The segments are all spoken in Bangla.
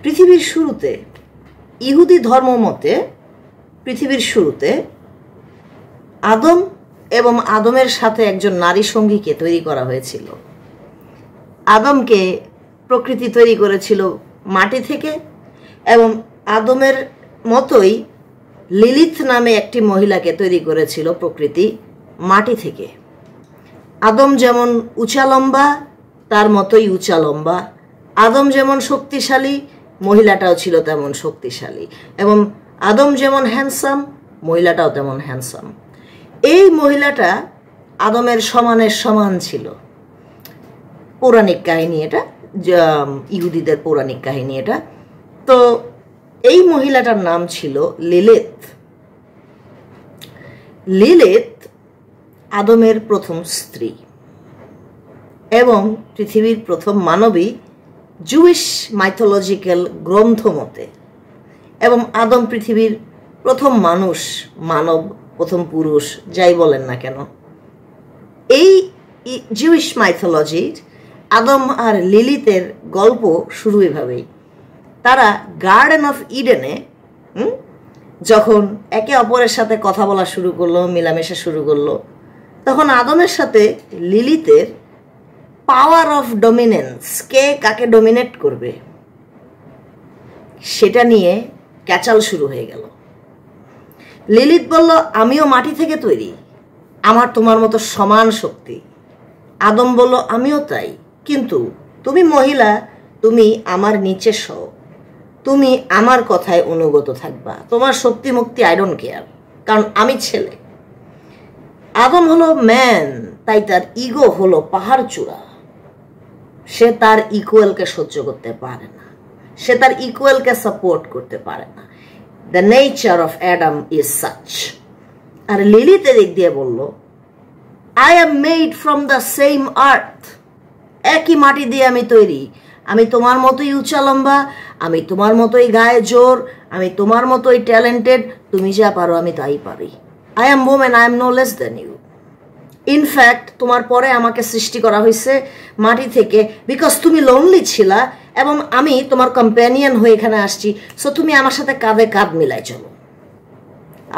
পৃথিবীর শুরুতে ইহুদি ধর্ম মতে পৃথিবীর শুরুতে আদম এবং আদমের সাথে একজন নারী সঙ্গীকে তৈরি করা হয়েছিল। আদমকে প্রকৃতি তৈরি করেছিল মাটি থেকে এবং আদমের মতোই লিলিথ নামে একটি মহিলাকে তৈরি করেছিল প্রকৃতি মাটি থেকে। আদম যেমন উঁচা লম্বা তার মতোই উঁচা লম্বা, আদম যেমন শক্তিশালী মহিলাটাও ছিল তেমন শক্তিশালী, এবং আদম যেমন হ্যান্ডসাম মহিলাটাও তেমন হ্যান্ডসাম। এই মহিলাটা আদমের সমানের সমান ছিল। পৌরাণিক কাহিনী এটা, ইহুদিদের পৌরাণিক কাহিনী এটা। তো এই মহিলাটার নাম ছিল লিলিথ। লিলিথ আদমের প্রথম স্ত্রী এবং পৃথিবীর প্রথম মানবী জুইশ মাইথোলজিক্যাল গ্রন্থ মতে, এবং আদম পৃথিবীর প্রথম মানুষ, মানব, প্রথম পুরুষ, যাই বলেন না কেন। এই জুইশ মাইথোলজির আদম আর লিলিথের গল্প শুরু এভাবেই। তারা গার্ডেন অফ ইডেনে যখন একে অপরের সাথে কথা বলা শুরু করলো, মেলামেশা শুরু করলো, তখন আদমের সাথে লিলিথের পাওয়ার অফ ডমিনেন্স, কে কাকে ডমিনেট করবে, সেটা নিয়ে ক্যাচাল শুরু হয়ে গেল। লিলিথ বলল, আমিও মাটি থেকে তৈরি, আমার তোমার মতো সমান শক্তি। আদম বলল, আমিও তাই, কিন্তু তুমি মহিলা, তুমি আমার নিচে সও, তুমি আমার কথায় অনুগত থাকবা, তোমার শক্তি মুক্তি আই ডোন্ট কেয়ার, কারণ আমি ছেলে। আদম হলো ম্যান, তাই তার ইগো হলো পাহাড় চূড়া। সে তার ইকুয়ালকে সহ্য করতে পারে না, সে তার ইকুয়ালকে সাপোর্ট করতে পারে না। The nature of Adam is such. আর লিলিথ এদিক দিয়ে বলল, I am made from the same earth, একই মাটি দিয়ে আমি তৈরি, আমি তোমার মতোই উঁচা লম্বা, আমি তোমার মতোই গায়ে জোর, আমি তোমার মতোই ট্যালেন্টেড, তুমি যা পারো আমি তাই পারি। I am women, I am no less than you. In fact তোমার পরে আমাকে সৃষ্টি করা হয়েছে মাটি থেকে, বিকজ তুমি লোনলি ছিলা এবং আমি তোমার কম্প্যানিয়ন হয়ে এখানে আসছি, সো তুমি আমার সাথে কাঁধে কাঁধ মিলাই চলো।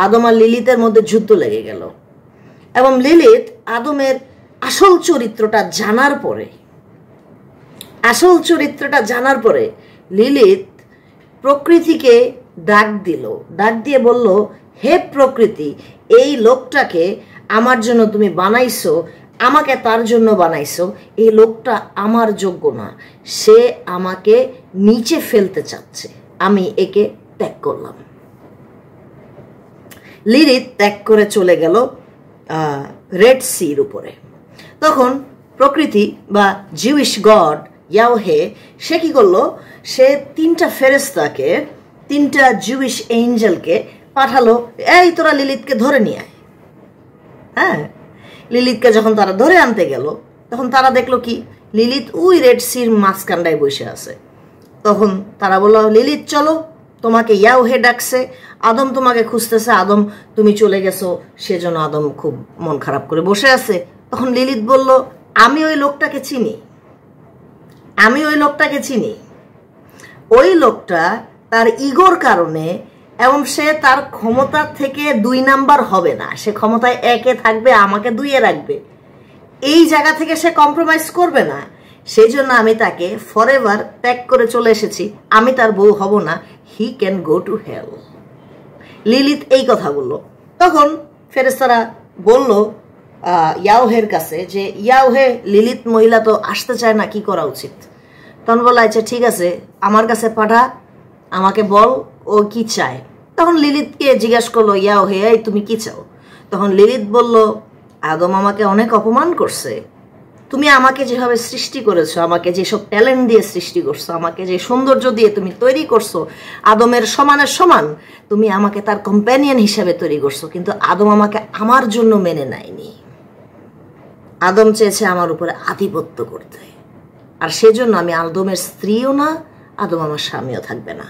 আদম আর লিলিথের মধ্যে যুদ্ধ লেগে গেল, এবং লিলিথ আদমের আসল চরিত্রটা জানার পরে লিলিথ প্রকৃতিকে ডাক দিয়ে বলল, হে প্রকৃতি, এই লোকটাকে আমার জন্য তুমি বানাইছো, আমাকে তার জন্য বানাইছো, এই লোকটা আমার যোগ্য না, সে আমাকে নিচে ফেলতে চাচ্ছে, আমি একে ত্যাগ করলাম। লিলিথ ত্যাগ করে চলে গেল রেড সির উপরে। তখন প্রকৃতি বা জিউইশ গড ইয়াহওয়ে সে কি করলো, সে তিনটা ফেরেশতাকে, তিনটা জুইশ এঞ্জেলকে পাঠালো, এই তোরা লিলিথকে ধরে নিয়ে আয়। হ্যাঁ, লিলিথকে যখন তারা ধরে আনতে গেল, তখন তারা দেখলো কি, লিলিথ ওই রেড সির মাঝখানটায় বসে আছে। তখন তারা বলল, লিলিথ চলো, তোমাকে ইয়াহওয়ে ডাকছে, আদম তোমাকে খুঁজতেছে, আদম তুমি চলে গেছো। সেজন্য আদম খুব মন খারাপ করে বসে আছে। তখন লিলিথ বলল, আমি ওই লোকটাকে চিনি, ওই লোকটা তার ইগোর কারণে, এবং সে তার ক্ষমতার থেকে 2 নাম্বার হবে না, সে ক্ষমতায় 1-এ থাকবে, আমাকে 2-এ রাখবে, এই জায়গা থেকে সে কম্প্রোমাইজ করবে না। সেই জন্য আমি তাকে ফরএভার ত্যাগ করে চলে এসেছি, আমি তার বউ হব না, he can go to hell. Lilith এই কথা বলল। তখন ফেরেশতারা বলল ইয়াহওয়ের কাছে যে, ইয়াহওয়ে, লিলিথ মহিলা তো আসতে চায় না, কি করা উচিত? তখন বলল, আচ্ছা ঠিক আছে, আমার কাছে পাঠা, আমাকে বল ও কি চায়। তখন লিলিথকে জিজ্ঞাসা করলো ইয়াহওয়ে, এই তুমি কি চাও? তখন লিলিথ বলল, আদম আমাকে অনেক অপমান করছে, তুমি আমাকে যেভাবে সৃষ্টি করেছো, আমাকে যেসব ট্যালেন্ট দিয়ে সৃষ্টি করছো, আমাকে যে সৌন্দর্য দিয়ে তুমি তৈরি করছো, আদমের সমানের সমান, তুমি আমাকে তার কম্প্যানিয়ন হিসেবে তৈরি করছো, কিন্তু আদম আমাকে আমার জন্য মেনে নেয়নি। আদম চেয়েছে আমার উপরে আধিপত্য করতে, আর সেজন্য আমি আদমের স্ত্রীও না, আদম আমার স্বামীও থাকবে না।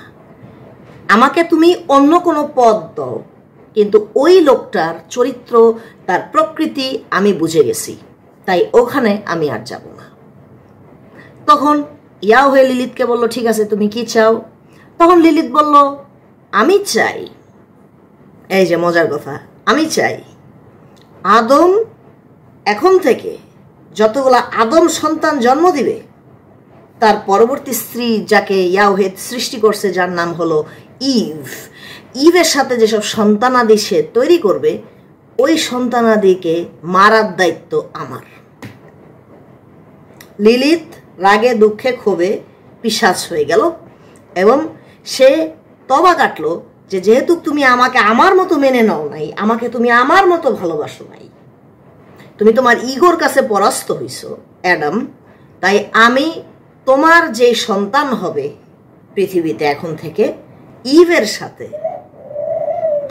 আমাকে তুমি অন্য কোনো পদ দাও, কিন্তু ওই লোকটার চরিত্র, তার প্রকৃতি আমি বুঝে গেছি, তাই ওখানে আমি আর যাব না। তখন ইয়াহওয়ে লিলিথকে বলল, ঠিক আছে, তুমি কি চাও? তখন লিলিত বলল, আমি চাই, এই যে মজার কথা, আমি চাই আদম এখন থেকে যতগুলা আদম সন্তান জন্ম দিবে, তার পরবর্তী স্ত্রী যাকে ইয়াহওয়ে সৃষ্টি করছে, যার নাম হলো ইভ, ইভের সাথে যেসব সন্তানাদি সে তৈরি করবে, ওই সন্তানাদিকে মারার দায়িত্ব আমার। লিলিত রাগে দুঃখে ক্ষোভে পিশাচ হয়ে গেল এবং সে তবা কাটলো যে যেহেতু তুমি আমাকে আমার মতো মেনে নাও নাই, আমাকে তুমি আমার মতো ভালোবাসো নাই, তুমি তোমার ইগোর কাছে পরাস্ত হইছো অ্যাডাম, তাই আমি তোমার যে সন্তান হবে পৃথিবীতে এখন থেকে ইভের সাথে,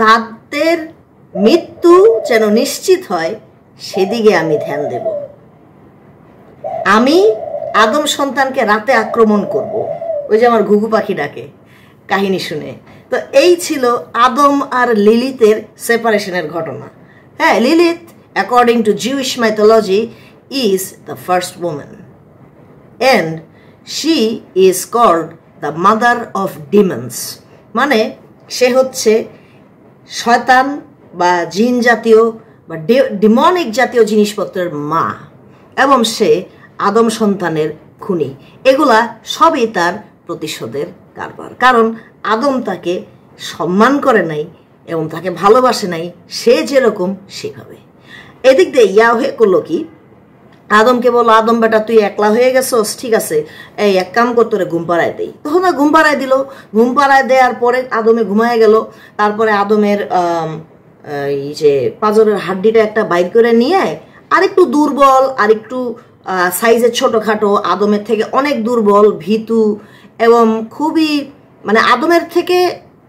তাদের মৃত্যু যেন নিশ্চিত হয় সেদিকে আমি ধ্যান দেব। আমি আদম সন্তানকে রাতে আক্রমণ করব, ওই যে আমার ঘুঘু পাখি ডাকে কাহিনী শুনে। তো এই ছিল আদম আর লিলিতের সেপারেশনের ঘটনা। হ্যাঁ, Lilith according to Jewish mythology is the first woman and she is called the mother of demons, মানে সে হচ্ছে শয়তান বা জিন জাতীয় বা ডিমনিক জাতীয় জিনিসপত্রের মা, এবং সে আদম সন্তানের খুনি। এগুলা সবই তার প্রতিশোধের কারবার, কারণ আদম তাকে সম্মান করে নাই এবং তাকে ভালোবাসে নাই সে যেরকম সেভাবে। এদিক দিয়ে ইয়াহওয়ে করলো কি, আদমকে বললো, আদম বেটা তুই একলা হয়ে গেছস, ঠিক আছে এই এক কাম কর, তোরে ঘুম পাড়ায় দেই। তখন ঘুম পাড়ায় দিল, ঘুম পাড়ায় দেওয়ার পরে আদমে ঘুমায় গেল। তারপরে আদমের এই যে পাঁজরের হাড্ডিটা একটা বাইর করে নিয়ে, আরেকটু দুর্বল, আরেকটু সাইজে ছোটখাটো, আদমের থেকে অনেক দুর্বল, ভীতু এবং খুবই মানে আদমের থেকে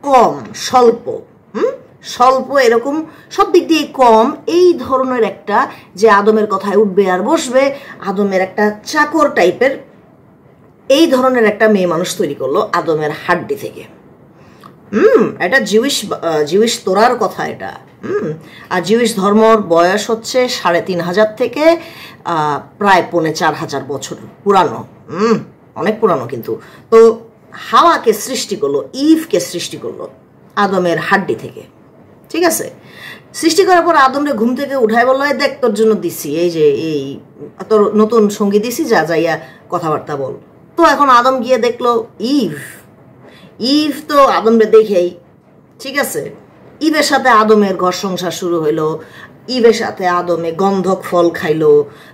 কম, স্বল্প, স্বল্প এরকম সব দিক দিয়ে কম, এই ধরনের একটা, যে আদমের কথায় উঠবে আর বসবে, আদমের একটা চাকর টাইপের, এই ধরনের একটা মেয়ে মানুষ তৈরি করলো আদমের হাড্ডি থেকে। এটা জিউইশ তোরার কথা এটা। আর জিউইশ ধর্মর বয়স হচ্ছে 3500 থেকে প্রায় 4500 বছর পুরানো, অনেক পুরানো কিন্তু। তো হাওয়াকে সৃষ্টি করলো, ইভকে সৃষ্টি করলো আদমের হাড্ডি থেকে, ঠিক আছে। সৃষ্টি করার পর আদমরে ঘুম থেকে উঠায় বললো, দেখ তোর জন্য দিছি, এই যে এই তোর নতুন সঙ্গী দিছি, যা যাইয়া কথাবার্তা বল। তো এখন আদম গিয়ে দেখলো ইভ তো আদমরে দেখেই, ঠিক আছে, ইভের সাথে আদমের ঘর সংসার শুরু হইলো, ইভের সাথে আদমে গন্ধক ফল খাইলো।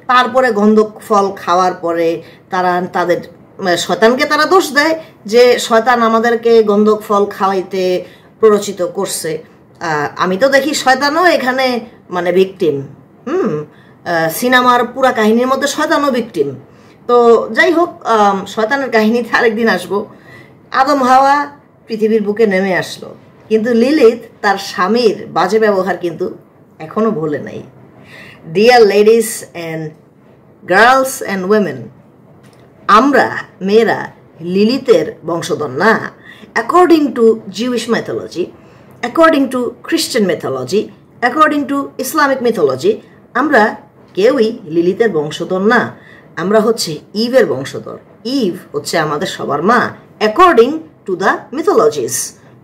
তারপরে গন্ধক ফল খাওয়ার পরে তাদের শয়তানকে তারা দোষ দেয় যে শয়তান আমাদেরকে গন্ধক ফল খাওয়াইতে প্ররোচিত করছে। আমি তো দেখি শয়তানও এখানে মানে ভিকটিম, সিনেমার পুরা কাহিনীর মধ্যে শয়তানও ভিকটিম। তো যাই হোক, শয়তানের কাহিনীতে আরেকদিন আসবো। আদম হাওয়া পৃথিবীর বুকে নেমে আসলো, কিন্তু লিলিত তার স্বামীর বাজে ব্যবহার কিন্তু এখনো ভোলে নাই। Dear ladies and girls and women, আমরা মেয়েরা লিলিতের বংশধর না। According to Jewish mythology, according to Christian mythology, according to Islamic mythology, আমরা কেউই লিলিতের বংশধর না। আমরা হচ্ছে ইভের বংশধর। ইভ হচ্ছে আমাদের সবার মা, according to the mythologies,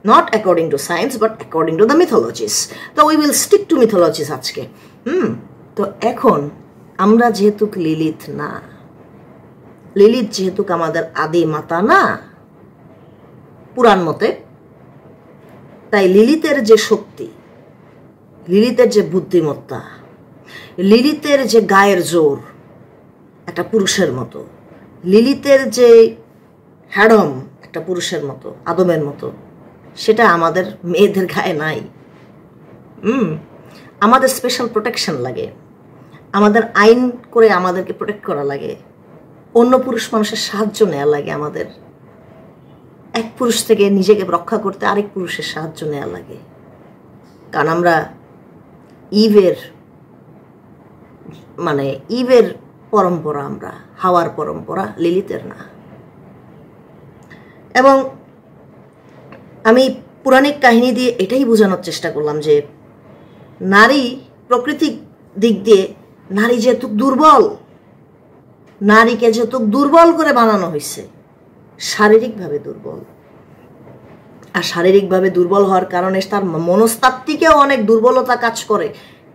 not according to science but according to the mythologies. তো we will stick to mythologies আজকে। তো এখন আমরা যেহেতু লিলিত না, লিলিত যেহেতু আমাদের আদি মাতা না পুরাণ মতে, তাই লিলিতের যে শক্তি, লিলিতের যে বুদ্ধিমত্তা, লিলিতের যে গায়ের জোর একটা পুরুষের মতো, লিলিতের যে হ্যাডম একটা পুরুষের মতো, আদমের মতো, সেটা আমাদের মেয়েদের গায়ে নাই। আমাদের স্পেশাল প্রোটেকশন লাগে, আমাদের আইন করে আমাদেরকে প্রোটেক্ট করা লাগে, অন্য পুরুষ মানুষের সাহায্য নেওয়া লাগে, আমাদের এক পুরুষ থেকে নিজেকে রক্ষা করতে আরেক পুরুষের সাহায্য নেওয়া লাগে। কারণ আমরা ইভের পরম্পরা, আমরা হাওয়ার পরম্পরা, লিলিতের না। এবং আমি পৌরাণিক কাহিনী দিয়ে এটাই বোঝানোর চেষ্টা করলাম যে নারী প্রকৃতিক দিক দিয়ে নারী যেহেতু দুর্বল, নারীকে যেহেতু দুর্বল করে বানানো হয়েছে, শারীরিকভাবে দুর্বল, আর শারীরিকভাবে দুর্বল হওয়ার কারণে তার মনস্তাত্ত্বিকেও অনেক দুর্বলতা কাজ করে।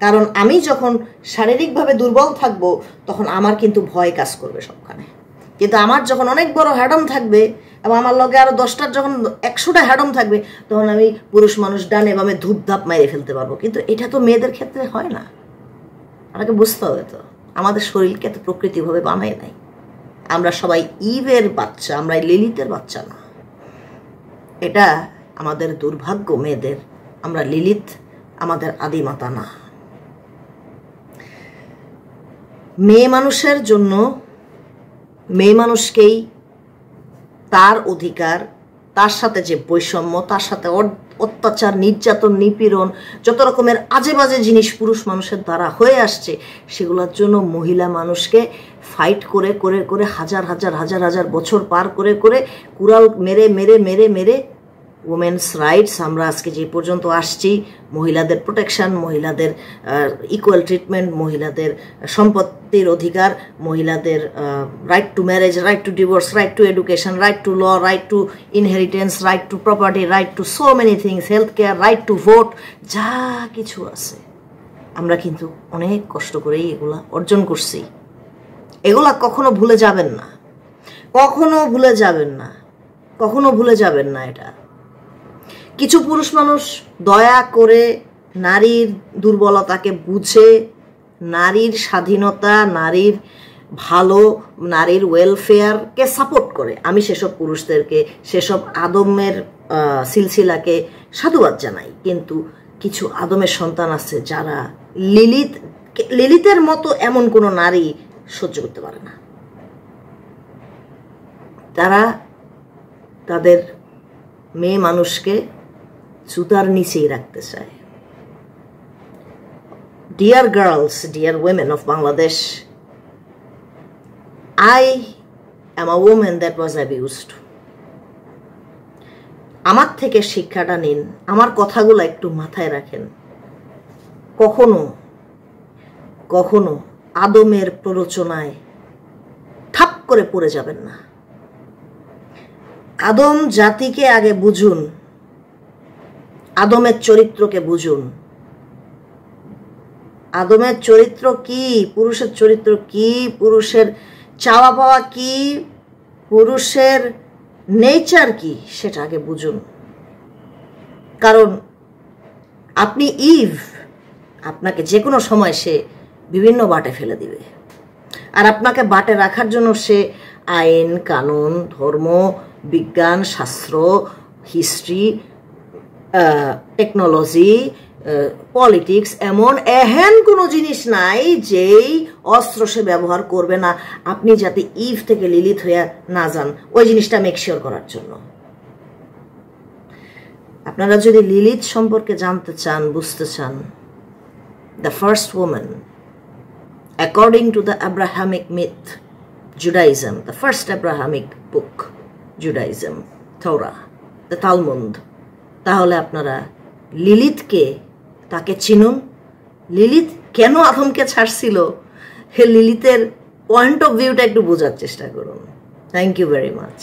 কারণ আমি যখন শারীরিকভাবে দুর্বল থাকব তখন আমার কিন্তু ভয় কাজ করবে সবখানে। কিন্তু আমার যখন অনেক বড় হ্যাডম থাকবে এবং আমার লগে আরও 10টার যখন 100টা হ্যাডম থাকবে তখন আমি পুরুষ মানুষ ডানে বামে ধূপধাপ মেরে ফেলতে পারবো। কিন্তু এটা তো মেয়েদের ক্ষেত্রে হয় না। আমাকে বুঝতে হবে তো আমাদের শরীরকে তো প্রকৃতিভাবে বানায় নাই। আমরা সবাই ইভের বাচ্চা, আমরা লিলিতের বাচ্চা না। এটা আমাদের দুর্ভাগ্য মেয়েদের। আমরা লিলিত আমাদের আদিমাতা না। মেয়ে মানুষের জন্য মেয়ে মানুষকেই তার অধিকার, তার সাথে যে বৈষম্য, তার সাথে অত্যাচার, নির্যাতন, নিপীড়ন, যত রকমের আজে বাজে জিনিস পুরুষ মানুষের দ্বারা হয়ে আসছে সেগুলোর জন্য মহিলা মানুষকে ফাইট করে করে করে হাজার হাজার হাজার হাজার বছর পার করে করে কুড়াল মেরে মেরে মেরে মেরে উমেন্স রাইটস আমরা আজকে যে পর্যন্ত আসছি, মহিলাদের প্রোটেকশন, মহিলাদের ইকুয়াল ট্রিটমেন্ট, মহিলাদের সম্পত্তির অধিকার, মহিলাদের right to marriage, right to divorce, right to education, right to law, right to inheritance, right to property, right to so many things, health care, right to vote, যা কিছু আছে আমরা কিন্তু অনেক কষ্ট করেই এগুলা অর্জন করছি। এগুলা কখনো ভুলে যাবেন না, কখনো ভুলে যাবেন না, কখনো ভুলে যাবেন না। এটা কিছু পুরুষ মানুষ দয়া করে নারীর দুর্বলতাকে বুঝে নারীর স্বাধীনতা, নারীর ভালো, নারীর ওয়েলফেয়ারকে সাপোর্ট করে। আমি সেসব পুরুষদেরকে, সেসব আদমের সিলসিলাকে সাধুবাদ জানাই। কিন্তু কিছু আদমের সন্তান আছে যারা লিলিতের মতো এমন কোনো নারী সহ্য করতে পারে না। তারা তাদের মেয়ে মানুষকে জুতার নিচেই রাখতে চায়। Dear girls, dear women of Bangladesh, I am a woman that was abused. আমার থেকে শিক্ষাটা নিন, আমার কথাগুলো একটু মাথায় রাখেন। কখনো কখনো আদমের প্ররোচনায় ঠাপ করে পড়ে যাবেন না। আদম জাতিকে আগে বুঝুন, আদমের চরিত্রকে বুঝুন। আদমের চরিত্র কি, পুরুষের চরিত্র কি, পুরুষের চাওয়া পাওয়া কি, পুরুষের নেচার কি, সেটা আগে বুঝুন। কারণ আপনি ইভ, আপনাকে যে কোনো সময় সে বিভিন্ন বাটে ফেলে দিবে। আর আপনাকে বাটে রাখার জন্য সে আইন কানুন, ধর্ম, বিজ্ঞান, শাস্ত্র, হিস্ট্রি, টেকনোলজি, পলিটিক্স, এমন এহেন কোনো জিনিস নাই যেই অস্ত্র সে ব্যবহার করবে না আপনি যাতে ইভ থেকে লিলিত হয়ে না যান, ওই জিনিসটা মেকশিওর করার জন্য। আপনারা যদি লিলিত সম্পর্কে জানতে চান, বুঝতে চান, the first woman according to the Abrahamic myth, Judaism, the first Abrahamic book, Judaism, Torah, the Talmud, তাহলে আপনারা লিলিতকে, তাকে চিনুন। লিলিত কেন আদমকে ছাড়ছিল, লিলিতের পয়েন্ট অফ ভিউটা একটু বোঝার চেষ্টা করুন। Thank you very much.